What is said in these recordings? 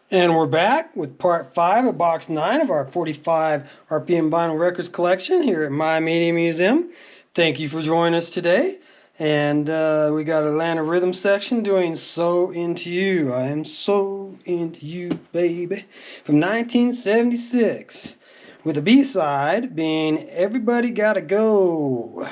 And we're back with part 5 of box 9 of our 45 RPM vinyl records collection here at My Media Museum. Thank you for joining us today. And we got Atlanta Rhythm section doing So Into You. I am so into you, baby. From 1976. With the B-side being Everybody Gotta Go,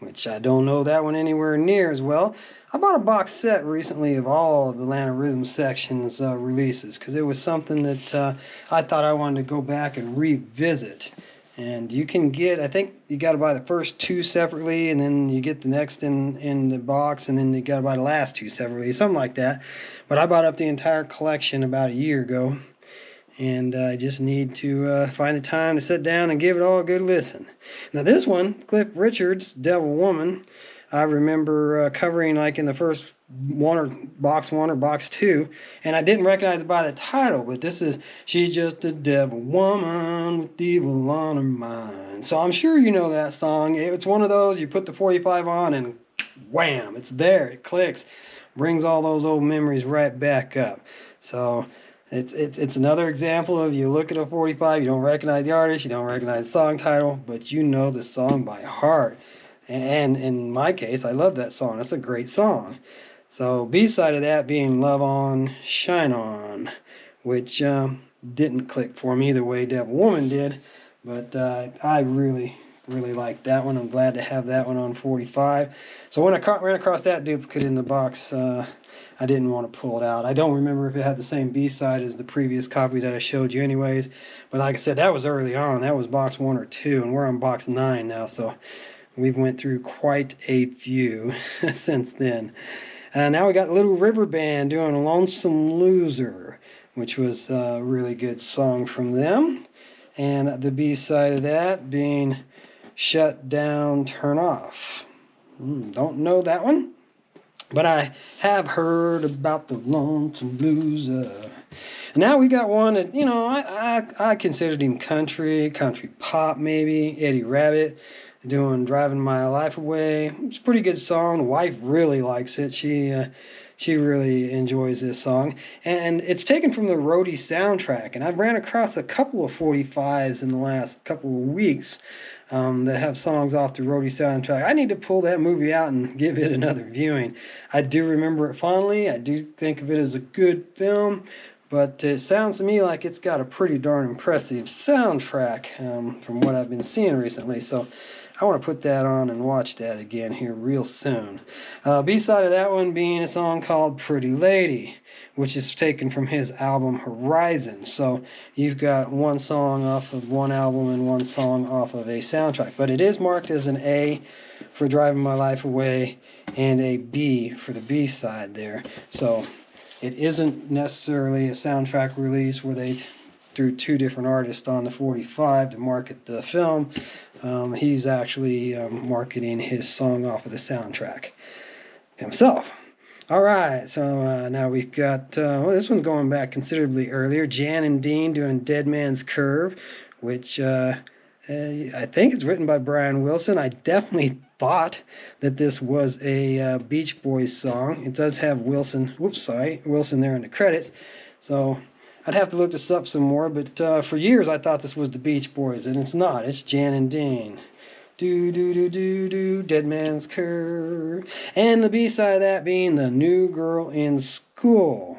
which I don't know that one anywhere near as well. I bought a box set recently of all of the Atlanta Rhythm Section's releases because it was something that I thought I wanted to go back and revisit. And you can get, I think you got to buy the first 2 separately, and then you get the next in the box, and then you got to buy the last 2 separately, something like that. But I bought up the entire collection about a year ago, and I just need to find the time to sit down and give it all a good listen. Now this one, Cliff Richard's Devil Woman, I remember covering like in the first one or box 2, and I didn't recognize it by the title, but this is She's Just a Devil Woman with Evil on Her Mind. So I'm sure you know that song. It's one of those, you put the 45 on and wham, it's there, it clicks, brings all those old memories right back up. So it's another example of you look at a 45, you don't recognize the artist, you don't recognize the song title, but you know the song by heart. And in my case, I love that song. That's a great song. So B-side of that being Love On, Shine On, which didn't click for me the way Devil Woman did, but I really like that one. I'm glad to have that one on 45. So when I ran across that duplicate in the box, I didn't want to pull it out. I don't remember if it had the same B-side as the previous copy that I showed you anyways, but like I said, that was early on. That was box 1 or 2, and we're on box 9 now, so we've went through quite a few since then. Now we got Little River Band doing Lonesome Loser, which was a really good song from them. And the B-side of that being Shut Down, Turn Off. Don't know that one, but I have heard about the Lonesome Loser. Now we got one that, you know, I considered him country pop maybe, Eddie Rabbitt, doing Driving My Life Away. It's a pretty good song. The wife really likes it. She really enjoys this song. And it's taken from the Roadie soundtrack. And I've ran across a couple of 45s in the last couple of weeks that have songs off the Roadie soundtrack. I need to pull that movie out and give it another viewing. I do remember it fondly. I do think of it as a good film. But it sounds to me like it's got a pretty darn impressive soundtrack from what I've been seeing recently. So I want to put that on and watch that again here real soon. B-side of that one being a song called Pretty Lady, which is taken from his album Horizon. So you've got one song off of one album and one song off of a soundtrack. But it is marked as an A for Driving My Life Away and a B for the B-side there. So it isn't necessarily a soundtrack release where they threw 2 different artists on the 45 to market the film. He's actually marketing his song off of the soundtrack himself. All right, so now we've got, this one's going back considerably earlier. Jan and Dean doing Dead Man's Curve, which I think it's written by Brian Wilson. I definitely thought that this was a Beach Boys song. It does have Wilson there in the credits. So I'd have to look this up some more, but for years I thought this was the Beach Boys, and it's not. It's Jan and Dean. Do, do, do, do, do, Dead Man's Curve. And the B-side of that being The New Girl in School,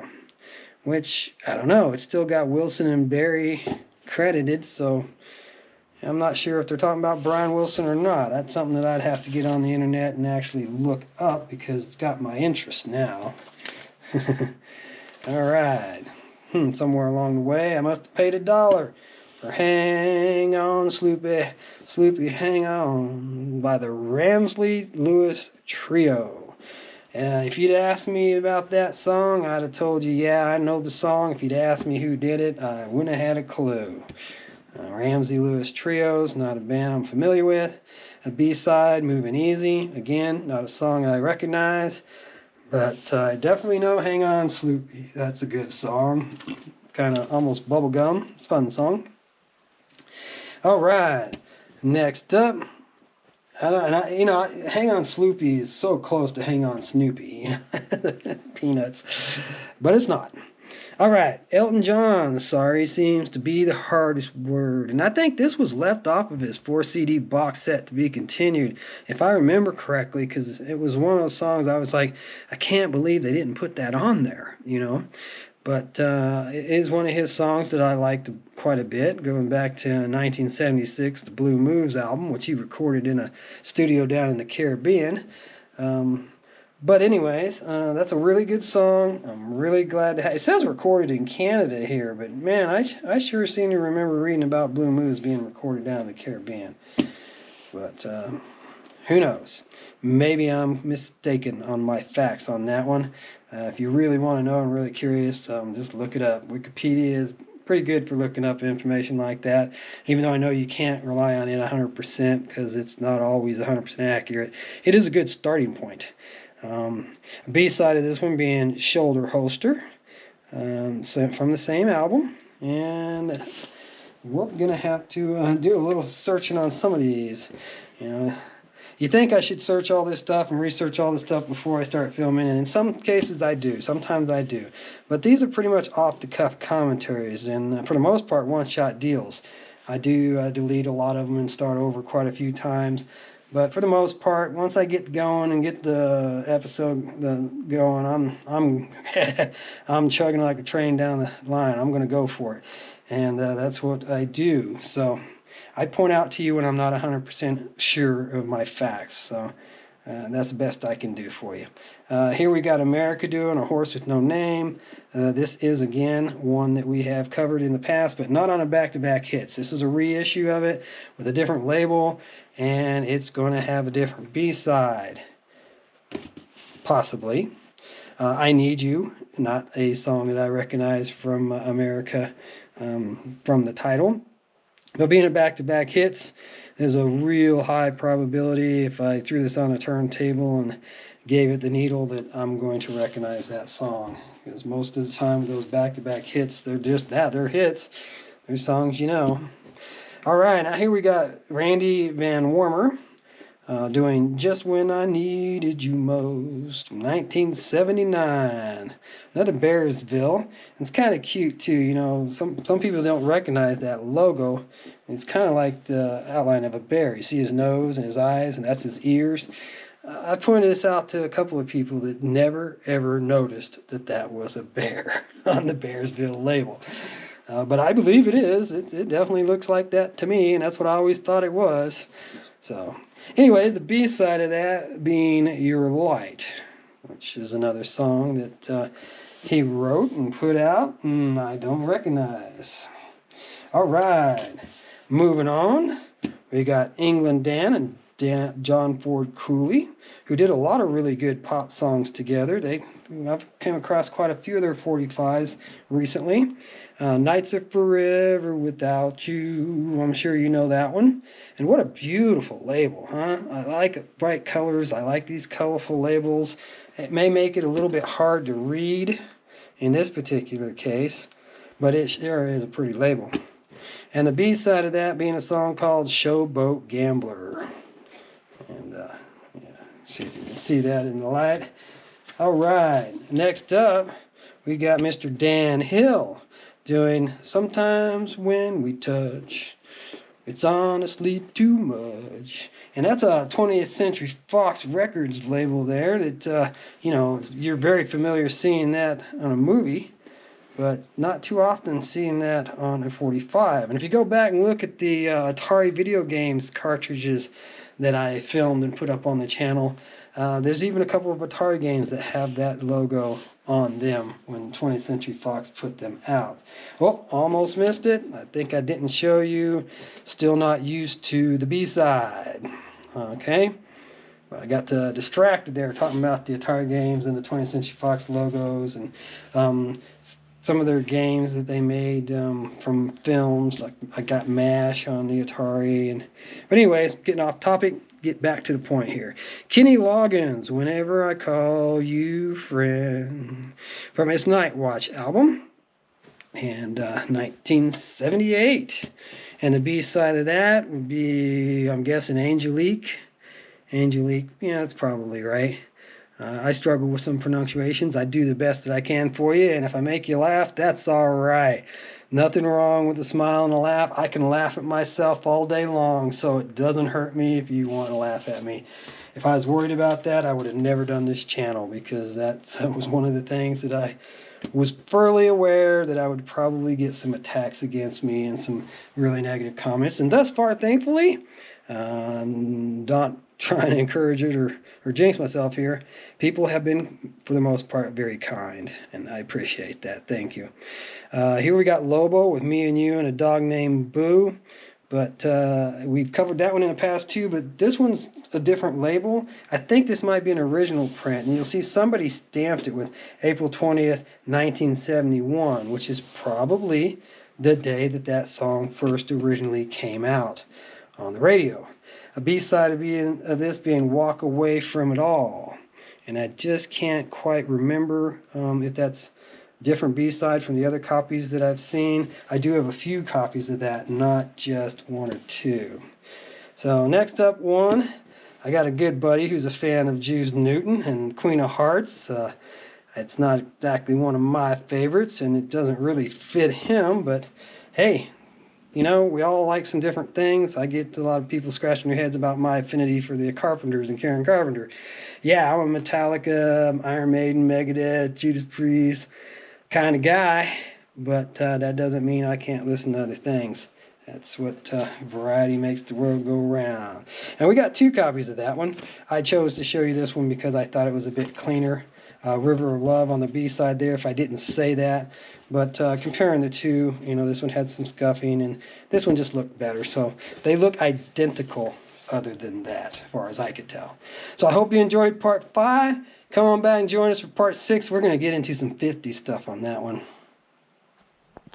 which, I don't know, it's still got Wilson and Barry credited, so I'm not sure if they're talking about Brian Wilson or not. That's something that I'd have to get on the internet and actually look up because it's got my interest now. All right. Somewhere along the way, I must have paid $1 for Hang On, Sloopy, Sloopy, Hang On by the Ramsley Lewis Trio. If you'd asked me about that song, I'd have told you, yeah, I know the song. If you'd asked me who did it, I wouldn't have had a clue. Ramsley Lewis Trio's not a band I'm familiar with. A B-side, Moving Easy. Again, not a song I recognize. But I definitely know Hang On, Sloopy. That's a good song. Kind of almost bubblegum. It's a fun song. All right. Next up, Hang On, Sloopy is so close to Hang On, Snoopy. Peanuts. But it's not. All right, Elton John, sorry seems to be the hardest word. And I think this was left off of his 4 CD box set to be continued, if I remember correctly, because it was one of those songs I was like, I can't believe they didn't put that on there, you know? But it is one of his songs that I liked quite a bit, going back to 1976, the Blue Moves album, which he recorded in a studio down in the Caribbean. But anyways, that's a really good song. I'm really glad to have it. Says recorded in Canada here, but man, I sure seem to remember reading about Blue Moves being recorded down in the Caribbean. But who knows? Maybe I'm mistaken on my facts on that one. If you really want to know and really curious, just look it up. Wikipedia is pretty good for looking up information like that, even though I know you can't rely on it 100% because it's not always 100% accurate. It is a good starting point. B-side of this one being Shoulder Holster, so from the same album. And we're going to have to do a little searching on some of these. You know, you think I should search all this stuff and research all this stuff before I start filming, and in some cases I do. Sometimes I do. But these are pretty much off-the-cuff commentaries, and for the most part, one-shot deals. I do delete a lot of them and start over quite a few times. But for the most part, once I get going and get the episode going, I'm I'm chugging like a train down the line. I'm going to go for it, and that's what I do. So I point out to you when I'm not 100% sure of my facts. So that's the best I can do for you. Here we got America doing A Horse with No Name. This is, again, one that we have covered in the past, but not on a back-to-back hits. This is a reissue of it with a different label, and it's going to have a different B-side, possibly. I Need You, not a song that I recognize from America from the title. But being a back-to-back hits, there's a real high probability if I threw this on a turntable and gave it the needle that I'm going to recognize that song. Because most of the time those back-to-back hits, they're just that, they're hits. They're songs you know. All right, now here we got Randy Van Warmer doing Just When I Needed You Most from 1979. Another Bearsville. It's kind of cute too, you know. Some people don't recognize that logo. It's kind of like the outline of a bear. You see his nose and his eyes, and that's his ears. I pointed this out to a couple of people that never ever noticed that that was a bear on the Bearsville label. But I believe it is. It definitely looks like that to me, and that's what I always thought it was. So, anyways, the B-side of that being Your Light, which is another song that he wrote and put out, and I don't recognize. All right, moving on. We got England Dan and John Ford Cooley, who did a lot of really good pop songs together. I've come across quite a few of their 45s recently. Nights Are Forever Without You, I'm sure you know that one. And what a beautiful label, huh? I like bright colors. I like these colorful labels. It may make it a little bit hard to read in this particular case, but it sure is a pretty label. And the B-side of that being a song called Showboat Gambler. And yeah, see if you can see that in the light. All right, next up, we got Mr. Dan Hill doing Sometimes When We Touch, It's Honestly Too Much. And that's a 20th Century Fox Records label there that, you know, you're very familiar seeing that on a movie, but not too often seeing that on a 45. And if you go back and look at the Atari video games cartridges that I filmed and put up on the channel, there's even a couple of Atari games that have that logo on them when 20th Century Fox put them out. Oh, almost missed it. I think I didn't show you. Still not used to the B-side. Okay. But I got distracted there talking about the Atari games and the 20th Century Fox logos and some of their games that they made from films. Like I got MASH on the Atari. But anyways, getting off topic. Get back to the point here. Kenny Loggins, Whenever I Call You Friend, from his Night Watch album, and 1978. And the B-side of that would be, I'm guessing, Angelique. Angelique, yeah, that's probably right. I struggle with some pronunciations. I do the best that I can for you, and if I make you laugh, that's all right. Nothing wrong with a smile and a laugh. I can laugh at myself all day long, so it doesn't hurt me if you want to laugh at me. If I was worried about that, I would have never done this channel, because that was one of the things that I was fairly aware that I would probably get some attacks against me and some really negative comments. And thus far, thankfully, not trying to encourage it or jinx myself here, people have been, for the most part, very kind, and I appreciate that. Thank you. Here we got Lobo with Me and You and a dog named Boo. But we've covered that one in the past too, but this one's a different label. I think this might be an original print, and you'll see somebody stamped it with April 20th, 1971, which is probably the day that that song first originally came out on the radio. A B-side of this being Walk Away From It All. And I just can't quite remember if that's different B-side from the other copies that I've seen. I do have a few copies of that, not just one or two. So next up one, I got a good buddy who's a fan of Juice Newton and Queen of Hearts. It's not exactly one of my favorites, and it doesn't really fit him, but hey, you know, we all like some different things. I get a lot of people scratching their heads about my affinity for the Carpenters and Karen Carpenter. Yeah, I'm a Metallica, Iron Maiden, Megadeth, Judas Priest kind of guy, but that doesn't mean I can't listen to other things. That's what variety makes the world go round. And we got two copies of that one. I chose to show you this one because I thought it was a bit cleaner. River of Love on the B-side there, if I didn't say that. But comparing the two, you know, this one had some scuffing and this one just looked better. So they look identical other than that, as far as I could tell. So I hope you enjoyed part 5. Come on back and join us for part 6. We're going to get into some 50 stuff on that one.